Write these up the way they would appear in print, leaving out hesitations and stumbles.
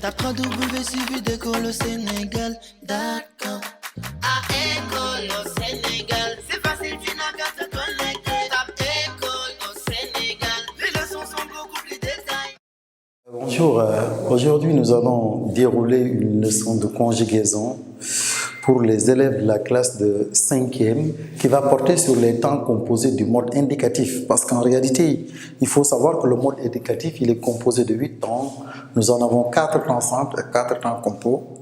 Tape www.suividécole-au-sénégal.com. À École au Sénégal, c'est facile, tu n'as qu'à te connecter. Tape École au Sénégal, les leçons sont beaucoup plus détaillées. Bonjour, aujourd'hui nous allons dérouler une leçon de conjugaison pour les élèves de la classe de 5e qui va porter sur les temps composés du mode indicatif. Parce qu'en réalité, il faut savoir que le mode indicatif, il est composé de 8 temps. Nous en avons 4 temps simples et 4 temps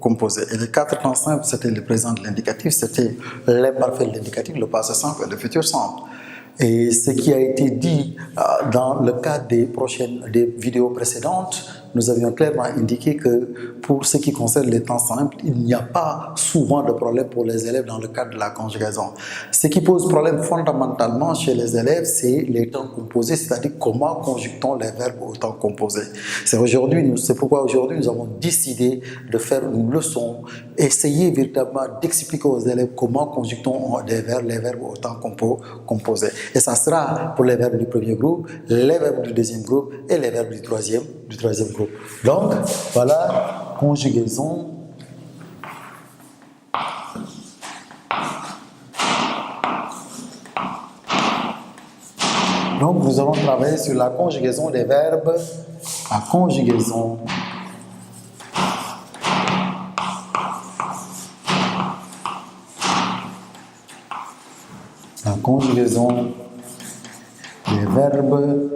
composés. Et les 4 temps simples, c'était le présent de l'indicatif, c'était l'imparfait de l'indicatif, le passé simple et le futur simple. Et ce qui a été dit dans le cadre des vidéos précédentes, nous avions clairement indiqué que pour ce qui concerne les temps simples, il n'y a pas souvent de problème pour les élèves dans le cadre de la conjugaison. Ce qui pose problème fondamentalement chez les élèves, c'est les temps composés, c'est-à-dire comment conjugue-t-on les verbes au temps composé. C'est pourquoi aujourd'hui nous avons décidé de faire une leçon, essayer véritablement d'expliquer aux élèves comment conjugue-t-on les verbes au temps composé. Et ça sera pour les verbes du premier groupe, les verbes du deuxième groupe et les verbes du troisième groupe. Donc, voilà, conjugaison. Donc, nous allons travailler sur la conjugaison des verbes. La conjugaison. La conjugaison des verbes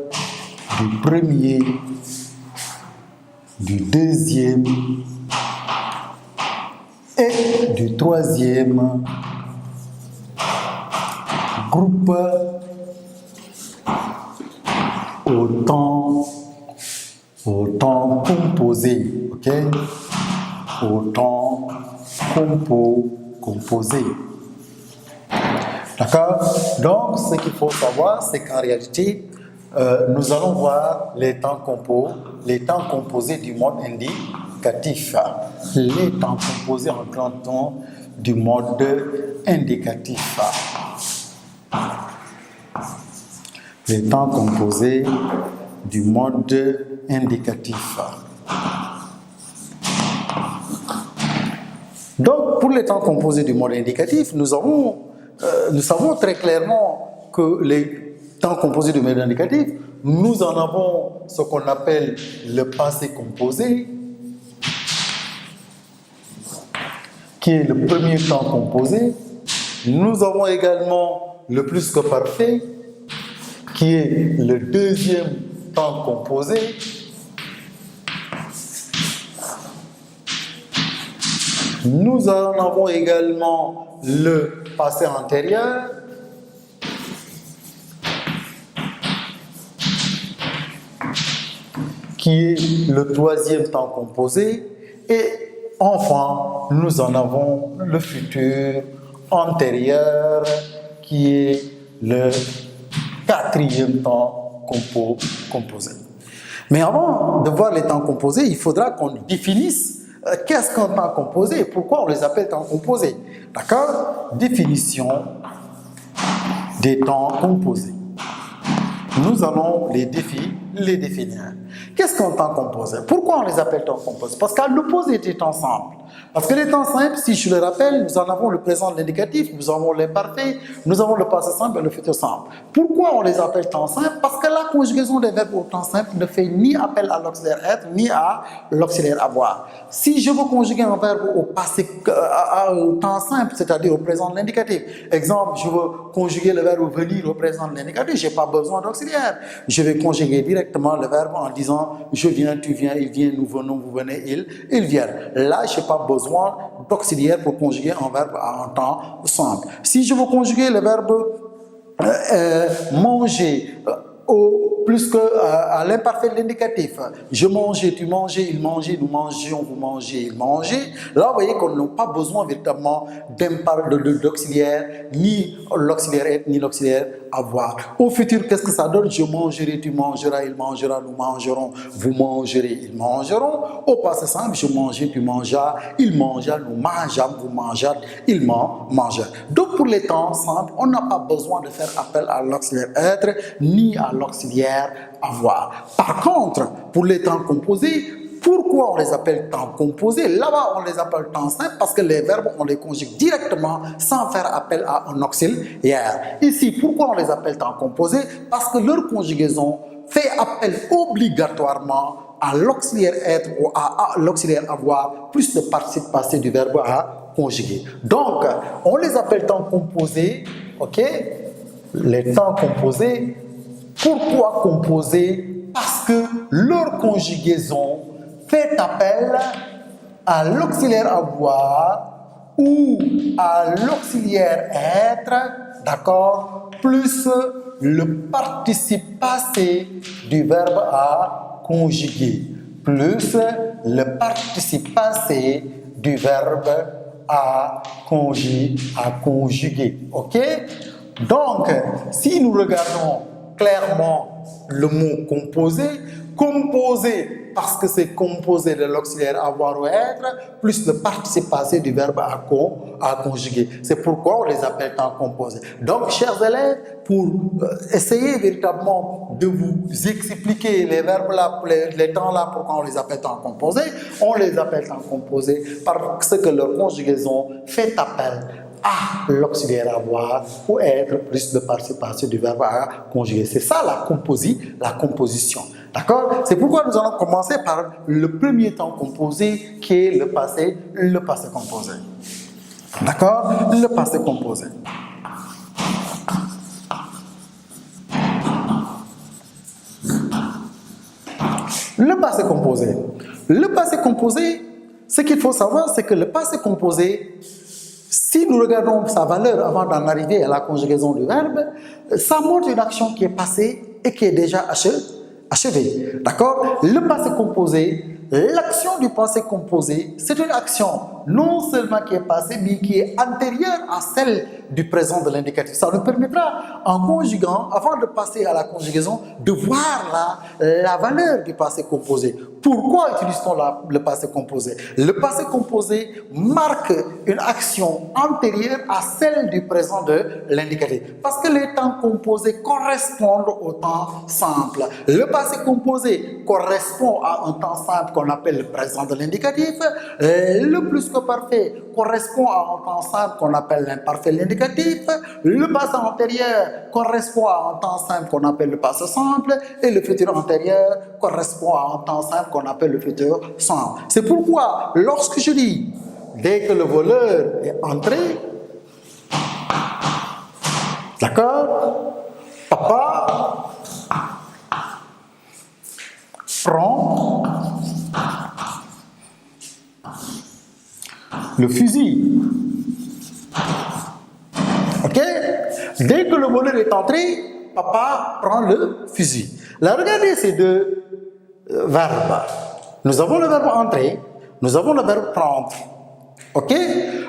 du premier, du deuxième et du troisième groupe au temps composé, ok? Au temps composé. D'accord? Donc, ce qu'il faut savoir, c'est qu'en réalité, nous allons voir les temps composés du mode indicatif. Les temps composés en grand temps du mode indicatif. Les temps composés du mode indicatif. Donc, pour les temps composés du mode indicatif, nous savons très clairement que les temps composés du mode indicatif, nous en avons ce qu'on appelle le passé composé, qui est le premier temps composé. Nous avons également le plus que parfait, qui est le deuxième temps composé. Nous en avons également le passé antérieur, qui est le troisième temps composé, et enfin, nous en avons le futur antérieur, qui est le quatrième temps composé. Mais avant de voir les temps composés, il faudra qu'on définisse qu'est-ce qu'un temps composé et pourquoi on les appelle temps composés. D'accord? Définition des temps composés. Nous allons les définir. Qu'est-ce qu'un temps composé? Pourquoi on les appelle temps composés? Parce qu'à l'opposé des temps simples. Parce que les temps simples, si je le rappelle, nous en avons le présent de l'indicatif, nous avons l'imparfait, nous avons le passé simple et le futur simple. Pourquoi on les appelle temps simples? Parce que la conjugaison des verbes au temps simple ne fait ni appel à l'auxiliaire être, ni à l'auxiliaire avoir. Si je veux conjuguer un verbe au temps simple, c'est-à-dire au présent de l'indicatif, exemple, je veux conjuguer le verbe venir au présent de l'indicatif, je n'ai pas besoin d'auxiliaire. Je vais conjuguer directement le verbe en disant je viens, tu viens, il vient, nous venons, vous venez, ils viennent. Là, je n'ai pas besoin d'auxiliaire pour conjuguer un verbe à un temps simple. Si je veux conjuguer le verbe manger plus qu'à l'imparfait de l'indicatif, je mangeais, tu mangeais, il mangeait, nous mangions, vous mangez, il mangeait. Là, vous voyez qu'on n'a pas besoin véritablement d'auxiliaire, ni l'auxiliaire être, ni l'auxiliaire avoir. Au futur, qu'est-ce que ça donne? Je mangerai, tu mangeras, il mangera, nous mangerons, vous mangerez, ils mangeront. Au passé simple, je mangeais, tu mangeas, il mangea, nous mangeâmes, vous mangeâtes, il mangea. Donc pour les temps simples, on n'a pas besoin de faire appel à l'auxiliaire être, ni à l'auxiliaire avoir. Par contre, pour les temps composés, Pourquoi on les appelle temps composé? Là-bas, on les appelle temps simple parce que les verbes, on les conjugue directement sans faire appel à un auxiliaire. Ici, pourquoi on les appelle temps composé? Parce que leur conjugaison fait appel obligatoirement à l'auxiliaire être ou à l'auxiliaire avoir plus de participe passé du verbe à conjuguer. Donc, on les appelle temps composés, ok? Les temps composés. Pourquoi composés? Parce que leur conjugaison fait appel à l'auxiliaire avoir ou à l'auxiliaire être, d'accord, plus le participe passé du verbe à conjuguer, plus le participe passé du verbe à conjuguer. Ok? Donc, si nous regardons clairement le mot composé, composé parce que c'est composé de l'auxiliaire avoir ou être, plus le participe passé du verbe à conjuguer. C'est pourquoi on les appelle temps composés. Donc, chers élèves, pour essayer véritablement de vous expliquer les verbes là, les temps là, pourquoi on les appelle temps composés, on les appelle temps composés parce que leur conjugaison fait appel à l'auxiliaire avoir ou être plus de participation du verbe à conjuguer. C'est ça la composition. D'accord? C'est pourquoi nous allons commencer par le premier temps composé qui est le passé composé. D'accord? Le passé composé. Le passé composé. Le passé composé, ce qu'il faut savoir, c'est que le passé composé, si nous regardons sa valeur avant d'en arriver à la conjugaison du verbe, ça montre une action qui est passée et qui est déjà achevée. D'accord? Le passé composé, l'action du passé composé, c'est une action non seulement qui est passée, mais qui est antérieure à celle du présent de l'indicatif. Ça nous permettra, en conjuguant, avant de passer à la conjugaison, de voir la valeur du passé composé. Pourquoi utilise-t-on le passé composé? Le passé composé marque une action antérieure à celle du présent de l'indicatif. Parce que les temps composés correspondent au temps simple. Le passé composé correspond à un temps simple qu'on appelle le présent de l'indicatif. Le plus que parfait correspond à un temps simple qu'on appelle l'imparfait de l'indicatif. Le passé antérieur correspond à un temps simple qu'on appelle le passé simple. Et le futur antérieur correspond à un temps simple qu'on appelle le futur simple. C'est pourquoi, lorsque je dis dès que le voleur est entré, d'accord, papa prend le fusil. Ok? Dès que le voleur est entré, papa prend le fusil. Là, regardez ces deux verbes. Nous avons le verbe entrer, nous avons le verbe prendre. Ok?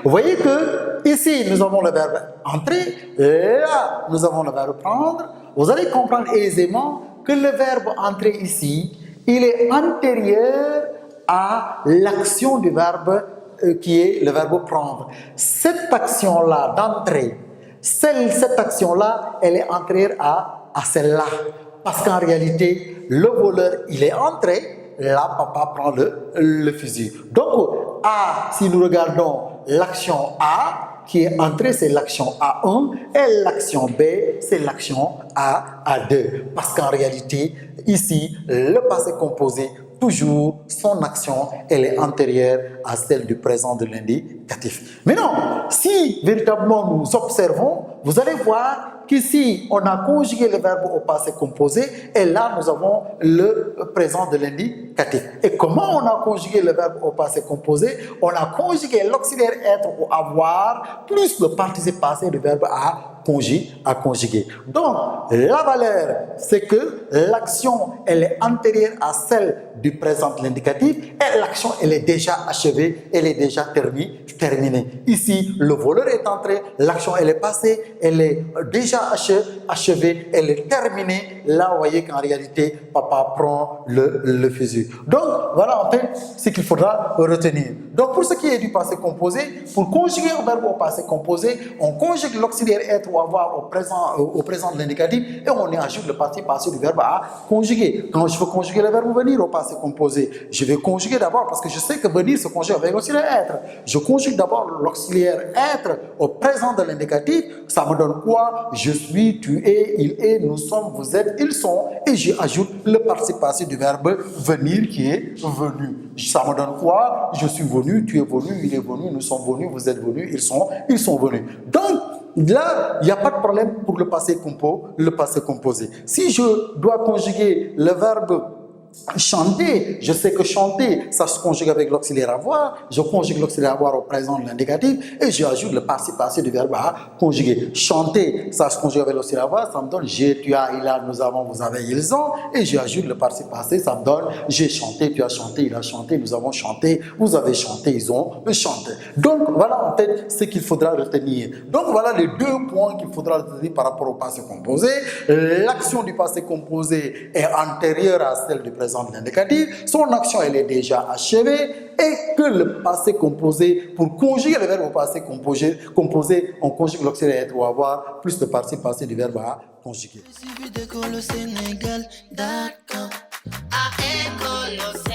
Vous voyez que ici, nous avons le verbe entrer, là, nous avons le verbe prendre. Vous allez comprendre aisément que le verbe entrer ici, il est antérieur à l'action du verbe qui est le verbe prendre. Cette action-là d'entrer, cette action-là, elle est antérieure à celle-là. Parce qu'en réalité, le voleur, il est entré, là, papa prend le fusil. Donc, A, si nous regardons l'action A, qui est entrée, c'est l'action A1, et l'action B, c'est l'action A2. Parce qu'en réalité, ici, le passé composé, toujours, son action, elle est antérieure à celle du présent de l'indicatif. Maintenant, si véritablement nous observons, vous allez voir qu'ici, on a conjugué le verbe au passé composé et là, nous avons le présent de l'indicatif. Et comment on a conjugué le verbe au passé composé? On a conjugué l'auxiliaire être ou avoir plus le participe passé du verbe à conjuguer. Donc, la valeur, c'est que l'action, elle est antérieure à celle du présent de l'indicatif et l'action, elle est déjà achevée, elle est déjà terminée. Ici, le voleur est entré, l'action, elle est passée, elle est déjà achevée, elle est terminée là, vous voyez qu'en réalité, papa prend le fusil. Donc, voilà en fait ce qu'il faudra retenir. Donc, pour ce qui est du passé composé, pour conjuguer un verbe au passé composé, on conjugue l'auxiliaire être ou avoir au présent de l'indicatif et on y ajoute le parti passé du verbe à conjuguer. Quand je veux conjuguer le verbe venir au passé composé, je vais conjuguer d'abord parce que je sais que venir se conjugue avec l'auxiliaire être. Je conjugue d'abord l'auxiliaire être au présent de l'indicatif. Ça me donne quoi? Je suis, tu es, il est, nous sommes, vous êtes, ils sont. Et j'ajoute le participe passé du verbe venir qui est venu. Ça me donne quoi? Je suis venu, tu es venu, il est venu, nous sommes venus, vous êtes venus, ils sont venus. Donc, là, il n'y a pas de problème pour le passé composé. Si je dois conjuguer le verbe chanter, je sais que chanter, ça se conjugue avec l'auxiliaire avoir. Je conjugue l'auxiliaire avoir au présent de l'indicatif et j'ajoute le participe passé du verbe à conjuguer. Chanter, ça se conjugue avec l'auxiliaire avoir, ça me donne j'ai, tu as, il a, nous avons, vous avez, ils ont. Et j'ajoute le participe passé, ça me donne j'ai chanté, tu as chanté, il a chanté, nous avons chanté, vous avez chanté, ils ont chanté. Donc voilà en fait ce qu'il faudra retenir. Donc voilà les deux points qu'il faudra retenir par rapport au passé composé. L'action du passé composé est antérieure à celle du présent de l'indicatif, son action elle est déjà achevée et que le passé composé, pour conjuguer le verbe au passé composé, on conjugue l'auxiliaire être ou avoir plus le participe passé du verbe à conjuguer. Il suffit d'école au Sénégal, d'accord. À école au Sénégal.